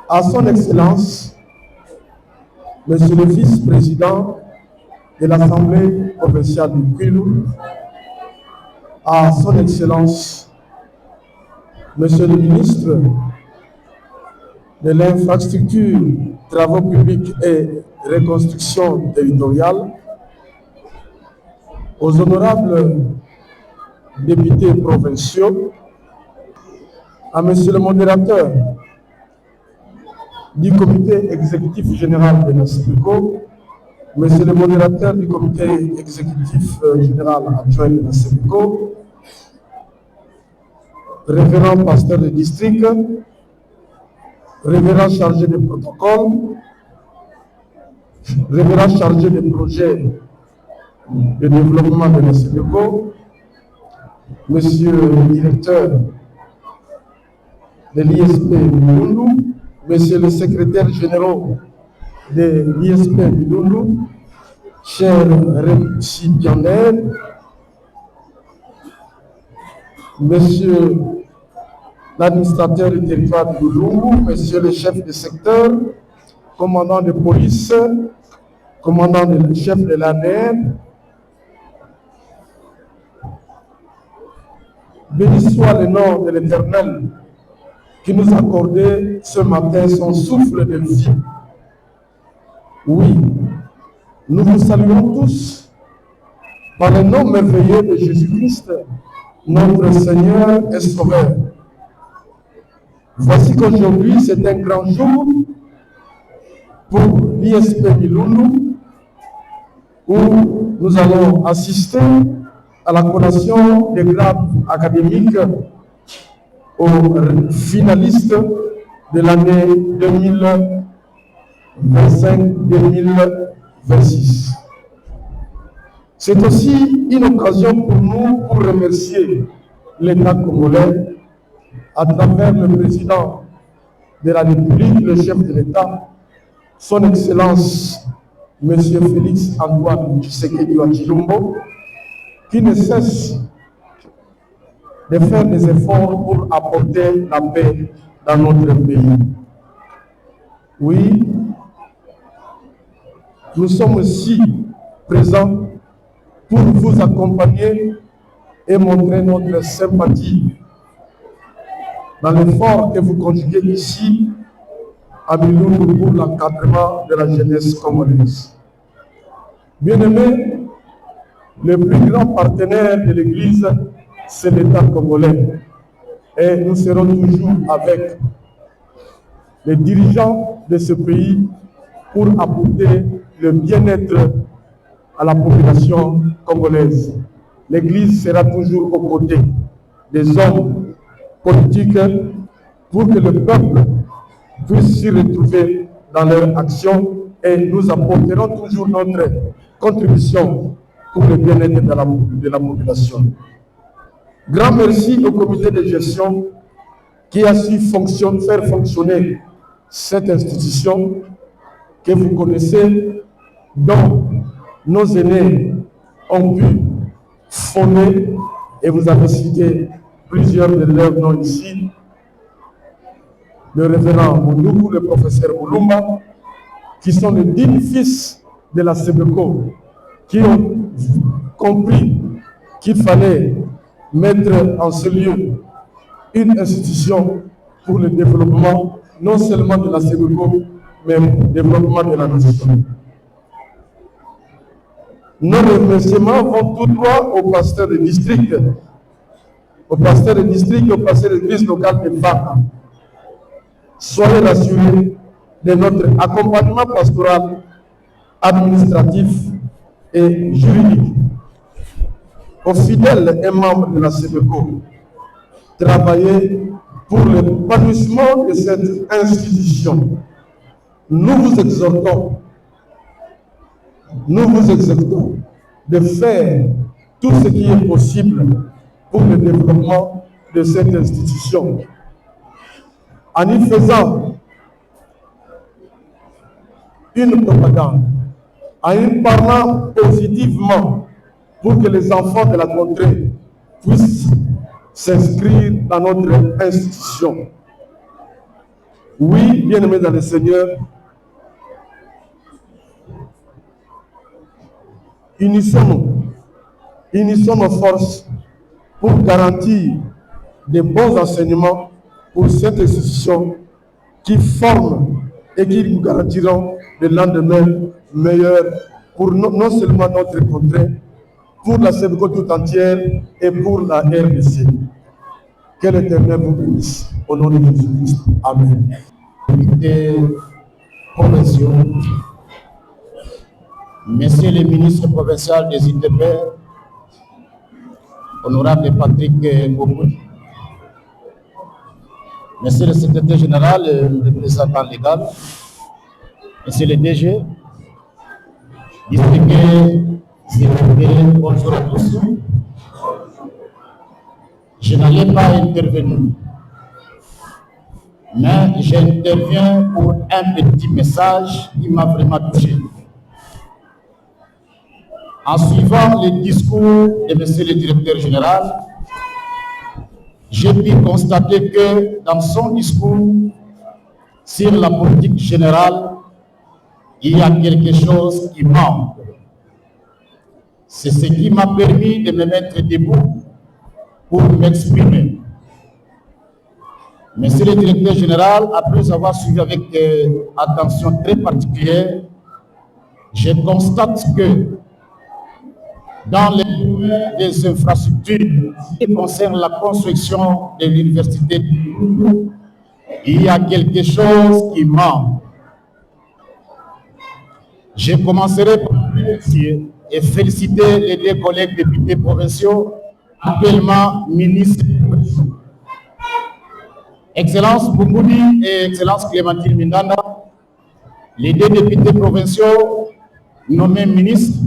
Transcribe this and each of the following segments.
À son Excellence, Monsieur le Vice-président de l'Assemblée provinciale du Kwilu, à son Excellence, Monsieur le Ministre de l'Infrastructure, Travaux publics et Reconstruction territoriale, aux honorables députés provinciaux, à Monsieur le modérateur du comité exécutif général de l'ASEPECO, Monsieur le modérateur du comité exécutif général adjoint de l'ASEPECO, révérend pasteur de district, révérend chargé de protocole, révérend chargé de projet de développement de l'ASEPECO, Monsieur le directeur de l'ISP Mulundu, Monsieur le secrétaire général de l'ISP Mulundu, cher récipiendaire, Monsieur l'administrateur du territoire de Mulundu, Monsieur le chef de secteur, commandant de police, commandant de chef de l'ANR, béni soit le nom de l'Éternel qui nous a accordé ce matin son souffle de vie. Oui, nous vous saluons tous par le nom merveilleux de Jésus-Christ, notre Seigneur et Sauveur. Voici qu'aujourd'hui, c'est un grand jour pour l'ISP Mulundu, où nous allons assister à la collation des grades académiques aux finalistes de l'année 2025-2026. C'est aussi une occasion pour nous pour remercier l'État congolais à travers le président de la République, le chef de l'État, son Excellence M. Félix Antoine Tshisekedi Tshilombo, qui ne cesse de faire des efforts pour apporter la paix dans notre pays. Oui, nous sommes aussi présents pour vous accompagner et montrer notre sympathie dans l'effort que vous conjuguez ici à Mulundu pour l'encadrement de la jeunesse congolaise. Bien-aimés, le plus grand partenaire de l'Église, c'est l'État congolais. Et nous serons toujours avec les dirigeants de ce pays pour apporter le bien-être à la population congolaise. L'Église sera toujours aux côtés des hommes politiques pour que le peuple puisse s'y retrouver dans leur action, et nous apporterons toujours notre contribution pour le bien-être de la population. Grand merci au comité de gestion qui a su faire fonctionner cette institution que vous connaissez, dont nos aînés ont pu fonder, et vous avez cité plusieurs de leurs noms ici. le révérend Moundougou, le professeur Moulumba, qui sont les dignes fils de la SEBECO, qui ont compris qu'il fallait mettre en ce lieu une institution pour le développement, non seulement de la SEBECO, mais pour le développement de la nation. Nos remerciements vont tout droit au pasteur de district, au pasteur de district et au pasteur de l'église locale de Faka. Soyez rassurés de notre accompagnement pastoral, administratif et juridique. Aux fidèles et membres de la SEBECO, travaillez pour l'épanouissement de cette institution. Nous vous exhortons de faire tout ce qui est possible pour le développement de cette institution. En y faisant une propagande, en y parlant positivement pour que les enfants de la contrée puissent s'inscrire dans notre institution. Oui, bien-aimés dans le Seigneur, unissons nos forces pour garantir de bons enseignements pour cette institution qui forme et qui nous garantiront le lendemain meilleur pour non seulement notre contrée, pour la SEBECO tout entière et pour la RDC. Que l'Éternel vous bénisse. Au nom de Jésus-Christ. Amen. Comités provinciaux, Monsieur le ministre provincial des ITP, honorable Patrick Boubou, Monsieur le secrétaire général, le représentant légal, Monsieur le DG, distingués invités, bonjour à tous. Je n'allais pas intervenir, mais j'interviens pour un petit message qui m'a vraiment touché. En suivant le discours de Monsieur le directeur général, j'ai pu constater que dans son discours sur la politique générale, il y a quelque chose qui manque. C'est ce qui m'a permis de me mettre debout pour m'exprimer. Monsieur le directeur général, après avoir suivi avec attention très particulière, je constate que dans les domaines des infrastructures qui concernent la construction de l'université, il y a quelque chose qui manque. Je commencerai par remercier et féliciter les deux collègues députés provinciaux, actuellement ministres. Excellence Boumoudi et Excellence Clémentine Mindanda, les deux députés provinciaux nommés ministres.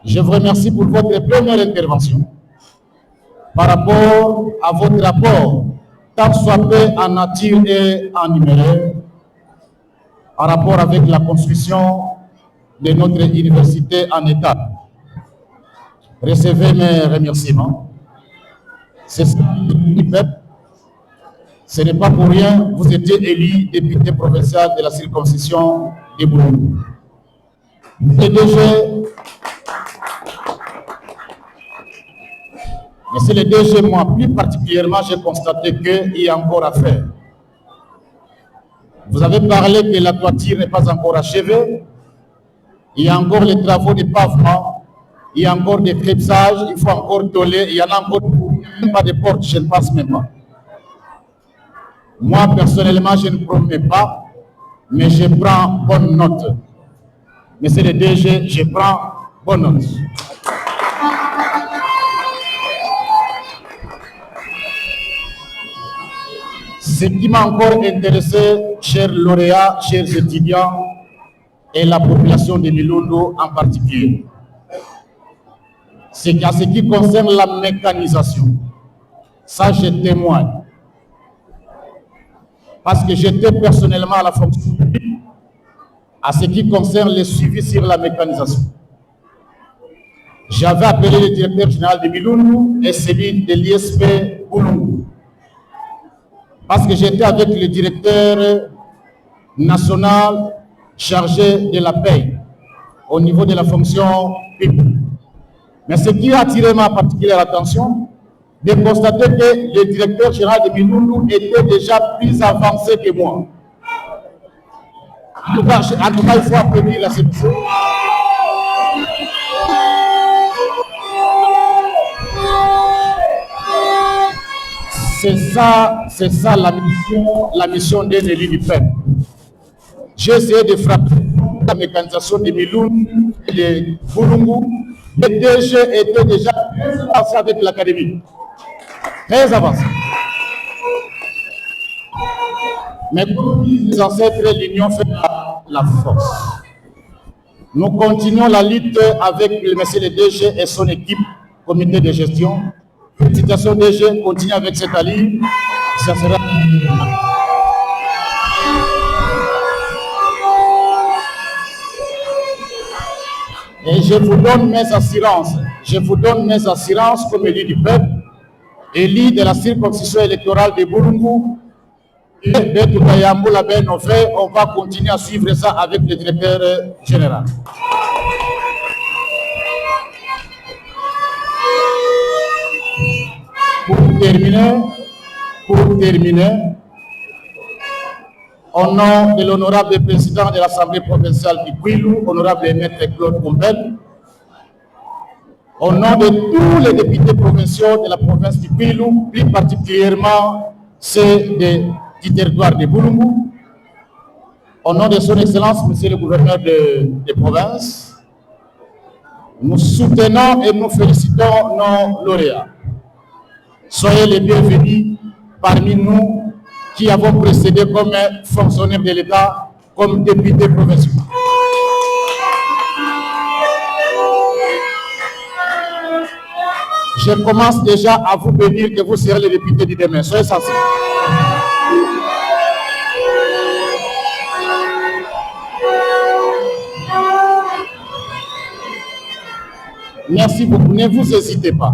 Je vous remercie pour votre première intervention par rapport à votre rapport, tant soit peu en nature et en numéraire, en rapport avec la construction de notre université en état. Recevez mes remerciements. C'est ça le peuple. Ce n'est pas pour rien, vous étiez élu député provincial de la circonscription de Boulou. Monsieur le DG, moi, plus particulièrement, j'ai constaté qu'il y a encore à faire. Vous avez parlé que la toiture n'est pas encore achevée. Il y a encore les travaux de pavement. Il y a encore des crépsages. Il faut encore toller. Il y en a encore même pas de portes, je ne pense même pas. Moi, personnellement, je ne promets pas, mais je prends bonne note. Monsieur le DG, je prends bonne note. Ce qui m'a encore intéressé, chers lauréats, chers étudiants, et la population de Milundo en particulier, c'est qu'à ce qui concerne la mécanisation, ça je témoigne. Parce que j'étais personnellement à la fonction publique, à ce qui concerne le suivi sur la mécanisation. J'avais appelé le directeur général de Milundo et celui de l'ISP Boulungu. parce que j'étais avec le directeur national chargé de la paie au niveau de la fonction publique. Mais ce qui a attiré ma particulière attention, de constater que le directeur général de Milulu était déjà plus avancé que moi. En tout cas, il faut applaudir la CPC. C'est ça la mission d'un élu du peuple. J'ai essayé de frapper la mécanisation de Milulu et de Boulungu. Le DG était déjà très avancé avec l'académie. Très avancé. Mais comme disent les ancêtres, l'union fait la force. Nous continuons la lutte avec le monsieur le DG et son équipe, comité de gestion. Félicitations DG, continue avec cette alliée. Ça sera... Et je vous donne mes assurances comme élu du peuple, élu de la circonscription électorale de Boulungu, et de Tukayamboula Ben Ofé, on va continuer à suivre ça avec le directeur général. Pour terminer, au nom de l'honorable président de l'Assemblée provinciale du Kwilu, honorable Maître Claude Koumbel, au nom de tous les députés provinciaux de la province du Kwilu, plus particulièrement ceux du territoire de Boulungu, au nom de son Excellence, Monsieur le gouverneur de province, nous soutenons et nous félicitons nos lauréats. Soyez les bienvenus parmi nous qui avons précédé comme fonctionnaires de l'État, comme députés provinciaux. Je commence déjà à vous bénir que vous serez les députés du demain. Soyez sensibles. Merci beaucoup. Ne vous hésitez pas.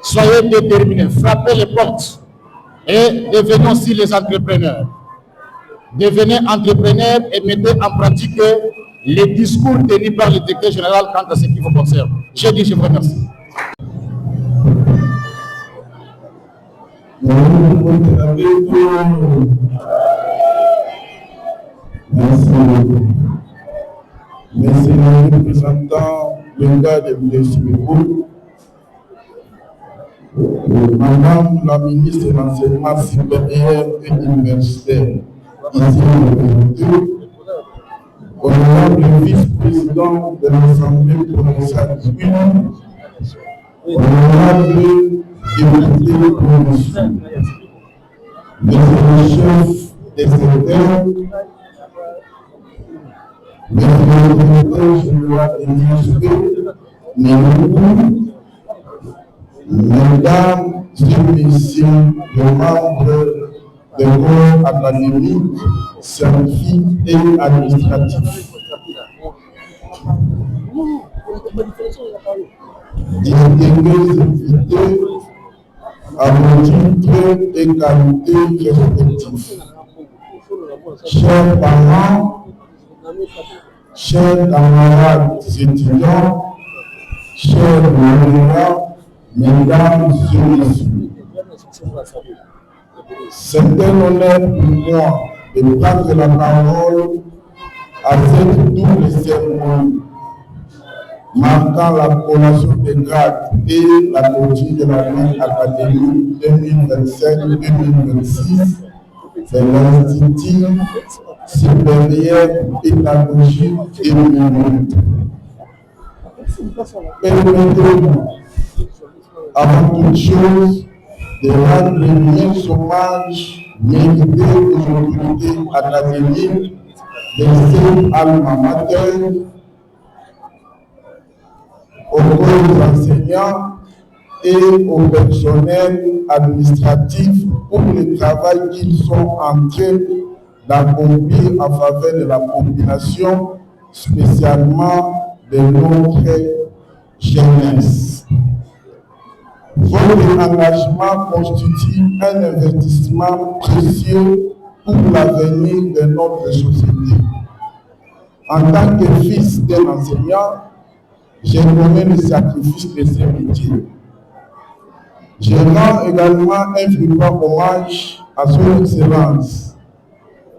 Soyez déterminés. Frappez les portes. Et devenez aussi les entrepreneurs. Devenez entrepreneurs et mettez en pratique les discours tenus par le directeur général quant à ce qui vous concerne. Je dis, je vous remercie. Merci. Merci le représentant le gars de l'UDSMICO, Madame la ministre de l'Enseignement supérieur et universitaire, ici représentée, honorable vice-président de l'Assemblée provinciale du Kwilu, honorable député provincial, monsieur le chef des secteurs, monsieur le directeur général de l'université, mesdames et messieurs les membres des corps académiques, scientifiques et administratifs, distingués invités à vos titres et qualités respectifs, chers parents, chers camarades étudiants, chers lauréats, mesdames et messieurs, c'est un honneur pour moi de prendre la parole à cette double cérémonie marquant la collation des grades et la clôture de l'année académique 2025-2026 de l'Institut supérieur pédagogique et numérique. Permettez-moi, avant toute chose, de rendre l'immense hommage mérité aux autorités académiques de cette alma mater, aux enseignants et au personnel administratif pour le travail qu'ils sont en train d'accomplir en faveur de la population, spécialement de notre jeunesse. Je Votre engagement constitue un investissement précieux pour l'avenir de notre société. En tant que fils d'un enseignant, je connais le sacrifice de ce métier. Je rends également un vibrant hommage à son Excellence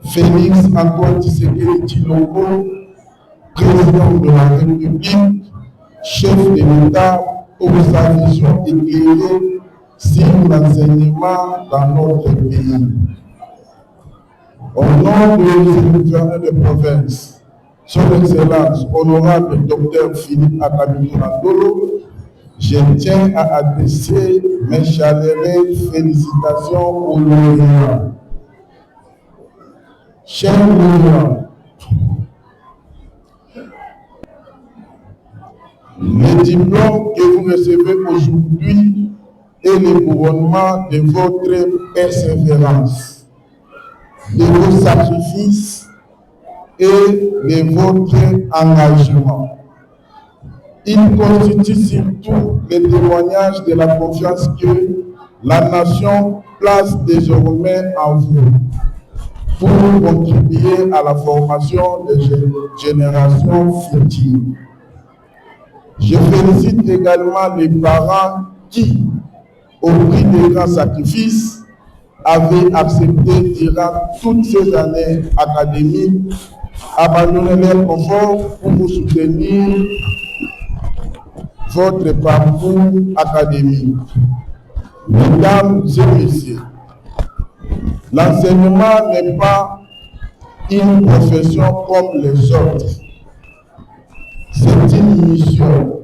Félix Antoine Tshisekedi Tshilombo, président de la République, chef de l'État, pour sa vision éclairée sur l'enseignement dans notre pays. Au nom du gouverneur de province, son Excellence, honorable Dr Philippe Akabito-Ndolo, je tiens à adresser mes chaleureuses félicitations aux lauréats. Chers lauréats, le diplôme que vous recevez aujourd'hui est le couronnement de votre persévérance, de vos sacrifices et de votre engagement. Il constitue surtout le témoignage de la confiance que la nation place désormais en vous pour contribuer à la formation des générations futures. Je félicite également les parents qui, au prix de grands sacrifices, avaient accepté durant toutes ces années académiques abandonner leur confort pour vous soutenir votre parcours académique. Mesdames et messieurs, l'enseignement n'est pas une profession comme les autres. C'est une mission.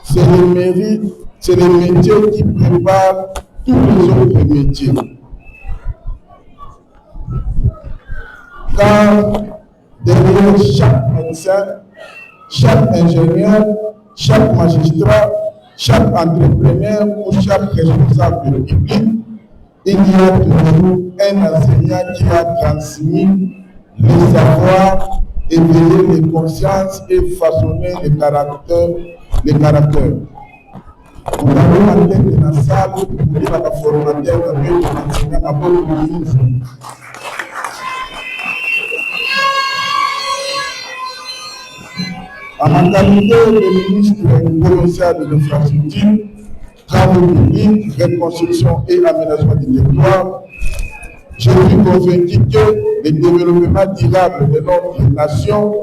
C'est le mérite, c'est le métier qui prépare tous les autres métiers. Car derrière chaque médecin, chaque ingénieur, chaque magistrat, chaque entrepreneur ou chaque responsable public, il y a toujours un enseignant qui a transmis le savoir, éveillé les consciences et façonné les caractères. Nous avons la tête de la salle pour dire à la formateur avec l'enseignant à votre ministre. En ma qualité de ministre provincial de l'infrastructure, travaux publics, reconstruction et aménagement du territoire, je suis convaincu que le développement durable de notre nation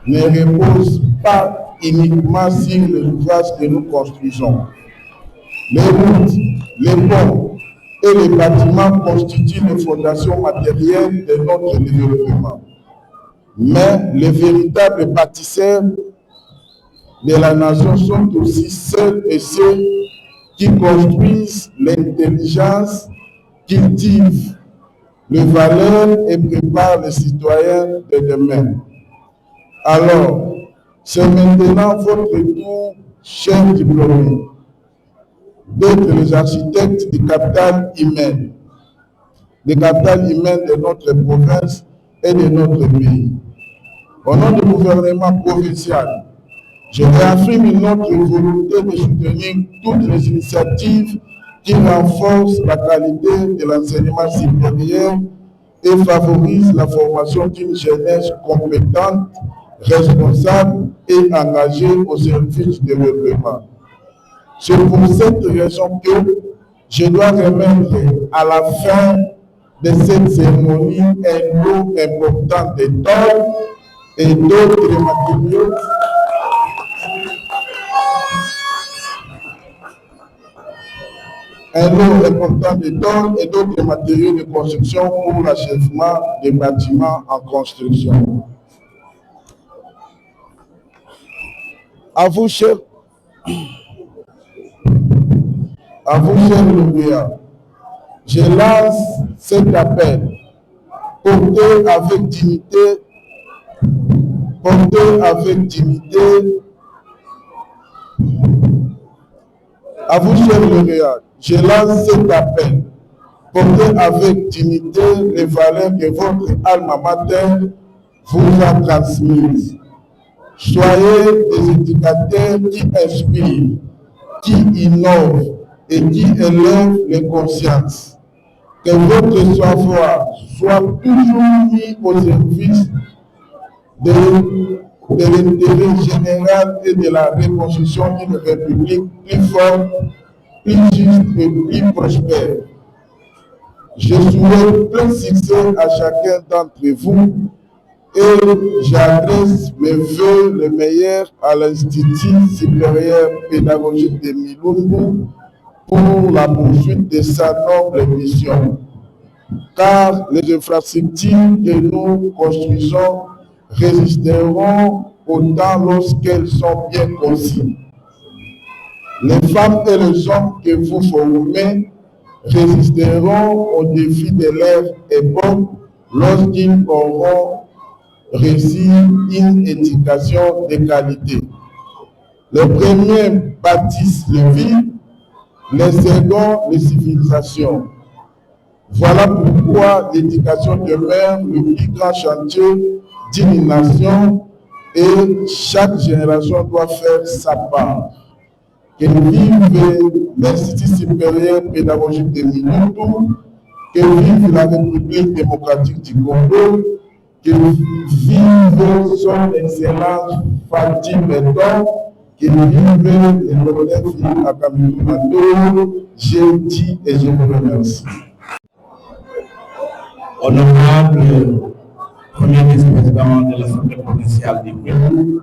ne repose pas uniquement sur les ouvrages que nous construisons. Les routes, les ponts et les bâtiments constituent les fondations matérielles de notre développement. Mais les véritables bâtisseurs de la nation sont aussi ceux et ceux qui construisent l'intelligence, cultivent les valeurs et préparent les citoyens de demain. Alors, c'est maintenant votre tour, chers diplômés, d'être les architectes du capital humain, de notre province et de notre pays. Au nom du gouvernement provincial, je réaffirme notre volonté de soutenir toutes les initiatives qui renforcent la qualité de l'enseignement supérieur et favorisent la formation d'une jeunesse compétente, responsable et engagée au service du développement. C'est pour cette raison que je dois remettre à la fin de cette cérémonie un lot important de dons et d'autres matériaux et d'autres matériaux de construction pour l'achèvement des bâtiments en construction. À vous, chers lauréats, je lance cet appel. Portez avec dignité, à vous, chers lauréats, je lance cet appel. Portez avec dignité les valeurs que votre alma mater vous a transmises. Soyez des éducateurs qui inspirent, qui innovent et qui élève les consciences. Que votre savoir soit toujours mis au service de l'intérêt général et de la reconstruction d'une république plus forte, plus juste et plus prospère. Je souhaite plein succès à chacun d'entre vous et j'adresse mes vœux les meilleurs à l'Institut supérieur pédagogique de Milumbu pour la poursuite de sa noble mission. Car les infrastructures que nous construisons résisteront au temps lorsqu'elles sont bien conçues. Les femmes et les hommes que vous formez résisteront aux défis de leur époque lorsqu'ils auront reçu une éducation de qualité. Les premiers bâtissent le vie, les seconds les civilisations. Voilà pourquoi l'éducation demeure le plus grand chantier d'une nation et chaque génération doit faire sa part. Que vive l'Institut supérieur pédagogique de Milumbu, que vive la République démocratique du Congo, que vive son excellence Fatih Béton, que vive le colonel Philippe Akamilou Mado. Je dis et je vous remercie. Honorable Premier vice-président de l'Assemblée provinciale du Pérou,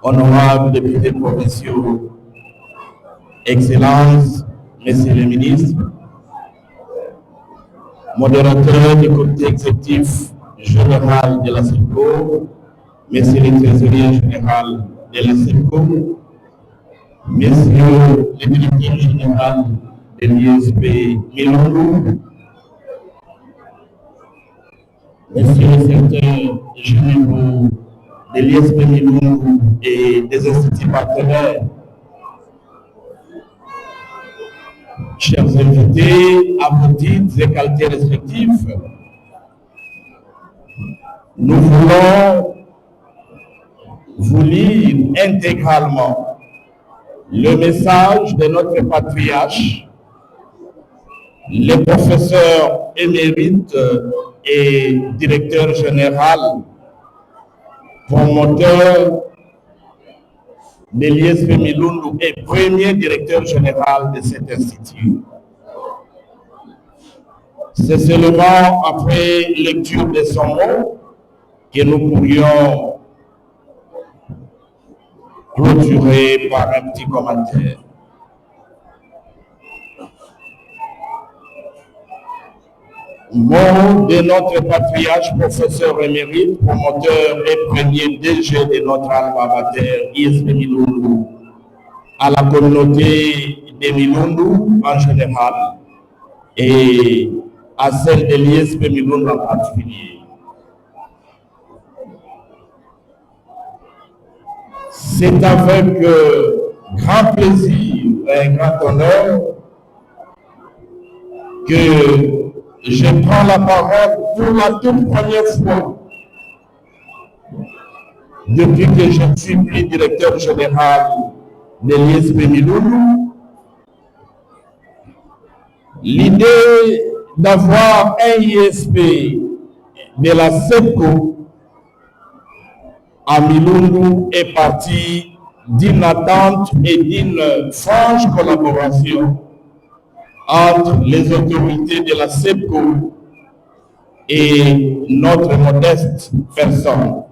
honorables députés provinciaux, Excellences, Messieurs les ministres, modérateurs du comité exécutif général de la CEPCO, Messieurs les trésoriers généraux de la CEPCO, Messieurs les directeurs généraux de l'ISP Milumbu, Messieurs les secrétaires généraux de l'ISP Milumbu et des instituts partenaires, chers invités, à vos titres et qualités respectifs, nous voulons vous lire intégralement le message de notre patriarche, le professeur émérite et directeur général, promoteur de l'ISP Milumbu et premier directeur général de cet institut. C'est seulement après lecture de son mot que nous pourrions clôturer par un petit commentaire. Mot de notre patriarche, professeur émérite, promoteur et premier DG de notre alma mater, ISP Milumbu, à la communauté de Milumbu en général et à celle de l'ISP Milumbu en particulier. C'est avec grand plaisir et un grand honneur que je prends la parole pour la toute première fois depuis que je suis pris directeur général de l'ISP Milumbu. L'idée d'avoir un ISP de la CEPCO à Milumbu est partie d'une attente et d'une franche collaboration entre les autorités de la CEPCO et notre modeste personne.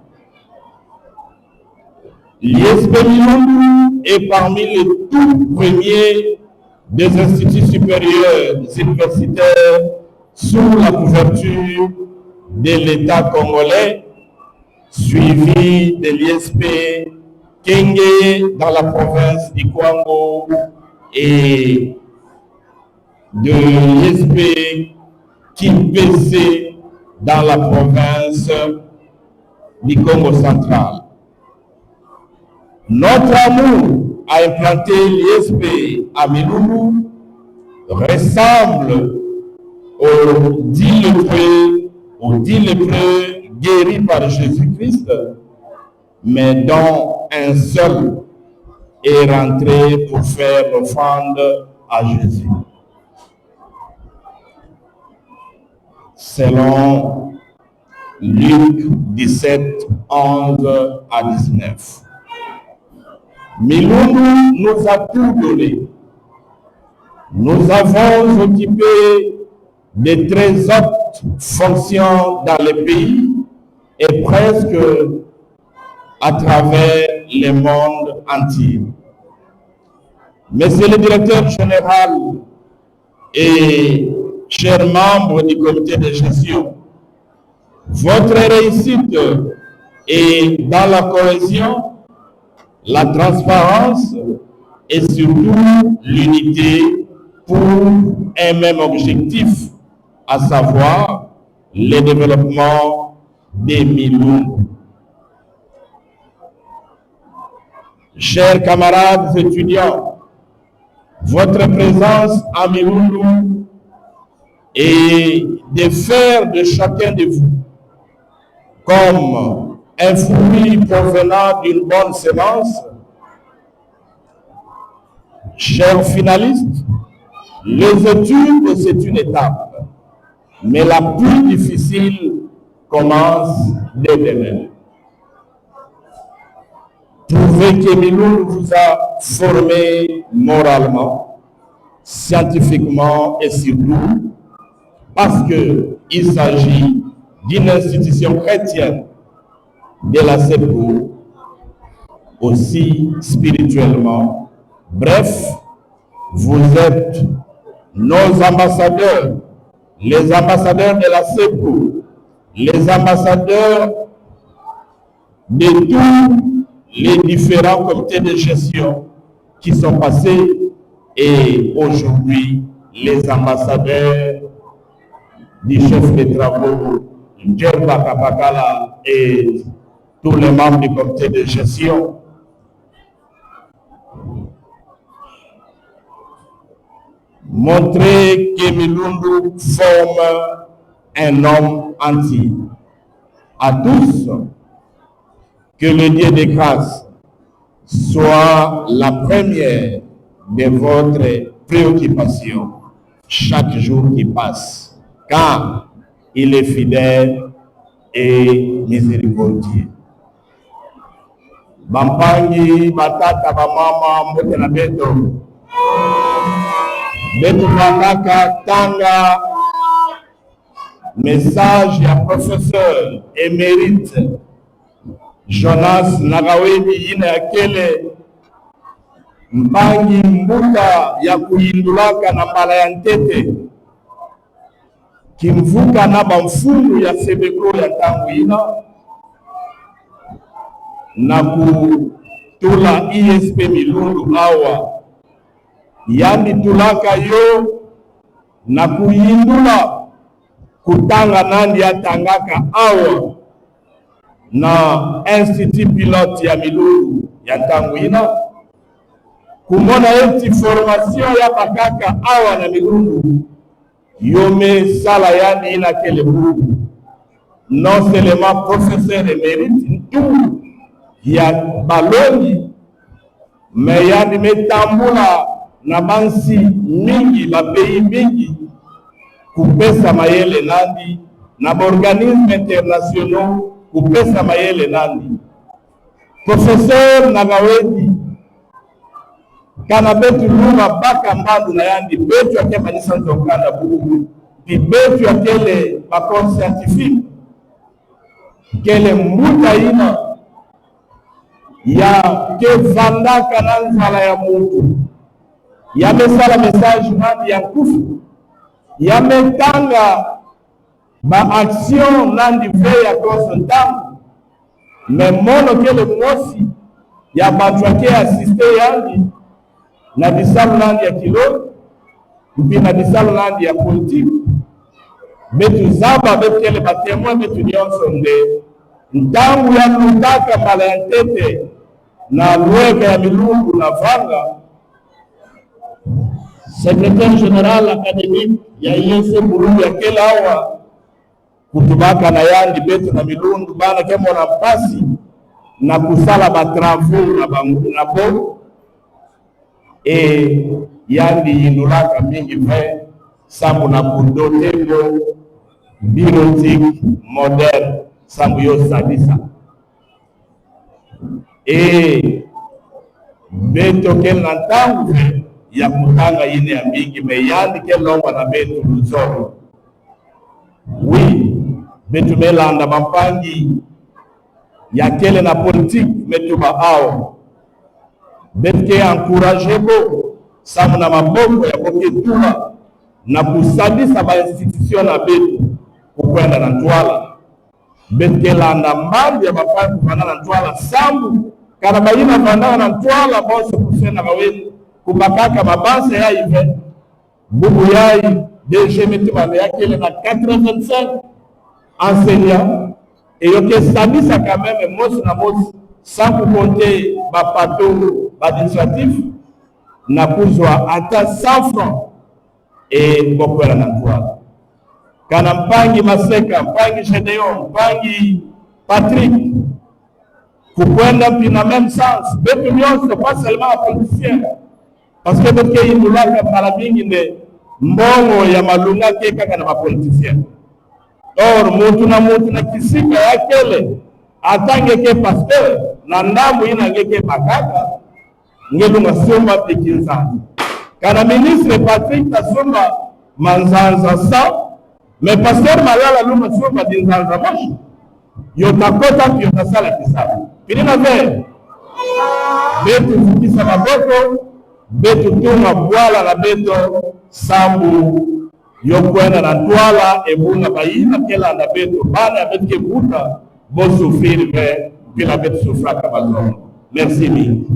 L'ISP Milumbu est parmi les tout premiers des instituts supérieurs universitaires sous la couverture de l'État congolais, suivi de l'ISP Kenge dans la province du Kwango et de l'ISP Kimpese dans la province du Congo central. Notre amour à implanter l'ISP à Milumbu ressemble aux 10 lépreux guéris par Jésus-Christ, mais dont un seul est rentré pour faire l'offrande à Jésus. Selon Luc 17, 11 à 19. Milundu nous a tout donné. Nous avons occupé de très hautes fonctions dans le pays et presque à travers le monde entier. Monsieur le directeur général et chers membres du comité de gestion, votre réussite est dans la cohésion, la transparence et surtout l'unité pour un même objectif, à savoir le développement des Milundu. Chers camarades étudiants, votre présence à Milundu est de faire de chacun de vous comme un fruit provenant d'une bonne semence. Chers finalistes, les études, c'est une étape, mais la plus difficile commence dès demain. Trouvez que Milundu vous a formé moralement, scientifiquement et surtout parce qu'il s'agit d'une institution chrétienne de la CEPCO, aussi spirituellement. Bref, vous êtes nos ambassadeurs, les ambassadeurs de la CEPCO, les ambassadeurs de tous les différents comités de gestion qui sont passés et aujourd'hui les ambassadeurs du chef de travaux Djerba Kapakala et tous les membres du comité de gestion. Montrer que Milundu forme un homme entier. À tous, que le Dieu de grâce soit la première de votre préoccupation chaque jour qui passe, car il est fidèle et miséricordieux. Bampangi, batata, bamama, motena beto. Beto bakaka, tanga, message à professeur émérite Jonas Nagaweni ina yakele mbangi mbuka ya kuindulaka na mbala ya ntete kimvuka na bamfundu ya sebeko ya tangu ina na kutula ISP Milundu awa yandi tulaka yo na kuindula kutanga nandi ya tangaka awa na institut pilote ya Milundu ya tangu ina kumona eti formation ya bakaka awa na Milundu yome sala yani ina kele buku non seulement professeur émérite tout ya baloni mais yani metambula na bansi mingi ba pays mingi kupesa mayele nandi na organisme internationaux kupesa mayele nandi. Professeur Nagaweni kana betu luma baka mbandu na yandi betu ake manyisanzo kanda buku di betu akele bakon scientifique kele mbuta ina ya ke vandaka na nzala ya muntu ya mesala message nandi ya kufu ya metanga ba action nandi veya konstantangu me mono kele mosi ya batu ake asiste yandi na disalu nandi ya kilo mpi na disalu nandi ya politique betu zaba betu kele batemwa betu nyonso nde ntangu ya lutaka mbala ya ntete na lweka ya Milundu na vanga secrétaire général académique ya IEC Burundi ya kele awa kutubaka na yandi betu na Milundu bana kemo na mpasi na kusala ba travaux na bangu na bo e yandi yindulaka mingi ve sambu na kundotembo birotique moderne sambu yo sadisa e beto kel na ntangu ya kutanga yine ya mingi me yandi ke longwa na betu luzoro oui betu melanda mampangi ya kele na politique metu ba ao betu ke encourager bo samu na maboko ya koketula na kusadisa ba institution na betu kukwenda na ntwala betu ke landa mbambi ya mapangi kufana na ntwala sambu karabayina vandana na ntwala bose kusena bawetu kubakaka mabase ya ive bubu yai DG metimane ya kele na 85 enseignants et yoke sadisa quand même mosi na mosi sans compter ba pato ba administratif na kuzwa ata 100 francs et bokwela na ntwala kana mpangi Maseka mpangi Gedeon mpangi Patrick kukwenda pina même sens betu nyonso pas seulement la politicien parce que betu ke indulaka mara mingi ne mbongo ya malunga ke kaka na ba politicien or mutu na kisika ya kele atange ke pasteur na ndambu ina ngeke makaka ngelu masomba pekinza kana ministre Patrick tasomba manzanza sa mais pasteur malala luma somba dinzanza moshi yotakota yotasala kisabu pilina ve betu fukisa maboko betu tuma bwala na beto sambu yokwenda na ntwala ebunga bayina kela na beto bana ya betu ke buta bo souffrir ve pila betu souffraka bazon merci mingi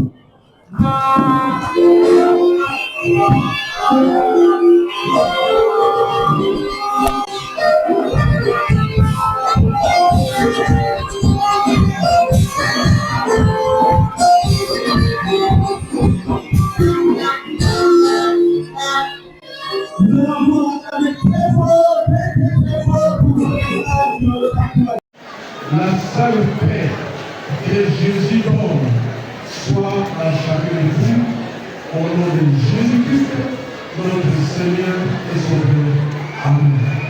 La seule paix que Jésus donne soit à chacun de vous, au nom de Jésus-Christ, notre Seigneur et Sauveur. Amen.